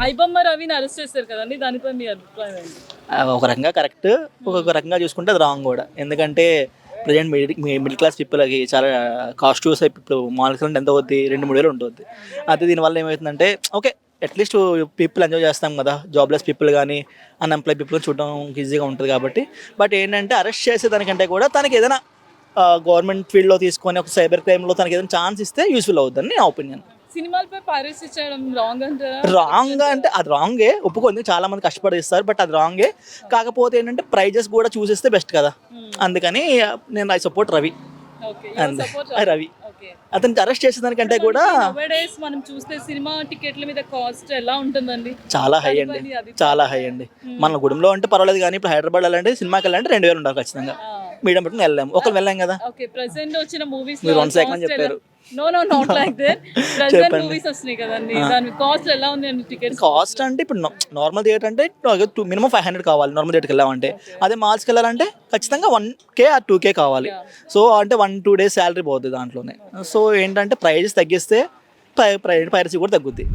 ఐబొమ్మ రవిని అరెస్ట్ చేశారు కదండి, దానిపై మీ అభిప్రాయం ఏంటి? ఒక రకంగా కరెక్ట్, ఒక రకంగా చూసుకుంటే అది రాంగ్ కూడా. ఎందుకంటే ప్రజెంట్ మిడిల్ క్లాస్ పీపుల్కి చాలా కాస్ట్ చూసే ఇప్పుడు మామూలుగా ఎంత అవుద్ది, 2-3 వేలు ఉంటుంది. అయితే దీనివల్ల ఏమవుతుందంటే ఓకే, అట్లీస్ట్ పీపుల్ ఎంజాయ్ చేస్తాం కదా, జాబ్లెస్ పీపుల్ కానీ అన్ఎంప్లాయ్ పీపుల్ చూడడం ఈజీగా ఉంటుంది కాబట్టి. బట్ ఏంటంటే అరెస్ట్ చేసేదానికంటే కూడా తనకి ఏదైనా గవర్నమెంట్ ఫీల్డ్లో తీసుకొని ఒక సైబర్ క్రైమ్లో తనకి ఏదైనా ఛాన్స్ ఇస్తే యూస్ఫుల్ అవుతుందని నా ఒపీనియన్. సినిమాలపై పైరసీ చేయడం రాంగ్ అంటారా? రాంగ్ అంటే అది రాంగే, ఒప్పుకుంది, చాలా మంది కష్టపడి ఇస్తారు, బట్ అది రాంగే. కాకపోతే ఏంటంటే ప్రైజెస్ కూడా చూసేస్తే బెస్ట్ కదా, అందుకని నేను ఐ సపోర్ట్ రవి. ఓకే, అంతే, సపోర్ట్ రవి. ఓకే. అతనికి అరెస్ట్ చేసేదానికంటే కూడా నౌడేస్ మనం చూస్తే సినిమా టికెట్ల మీద కాస్ట్ ఎలా ఉంటుందండి? చాలా హై అండి, చాలా హై అండి. మన గుడిలో అంటే పర్వాలేదు, కానీ ఇప్పుడు హైదరాబాద్ వెళ్ళాలంటే సినిమాకి వెళ్ళాలంటే 2,000 ఉండాలి ఖచ్చితంగా. మీడియం పెట్టుకుని వెళ్ళాము, ఒకరు వెళ్ళాం కదా. ఓకే, ప్రెసెంట్ వచ్చిన మూవీస్ మీరు 1 సెకండ్ చెప్పారు. No not like that. Present movies వస్తున్నాయి కదండి, దాని కాస్ట్ ఎలా ఉంది అండి? టికెట్స్ కాస్ట్ అంటే ఇప్పుడు నార్మల్ థియేటర్ అంటే మినిమం 500 కావాలి నార్మల్ థియేటర్కి వెళ్ళామంటే. అదే మాల్స్కి వెళ్ళాలంటే ఖచ్చితంగా 1K or 2K కావాలి. సో అంటే 1-2 days శాలరీ పోతుంది దాంట్లోనే. సో ఏంటంటే ప్రైజెస్ తగ్గిస్తే పైరసీ కూడా తగ్గుద్ది.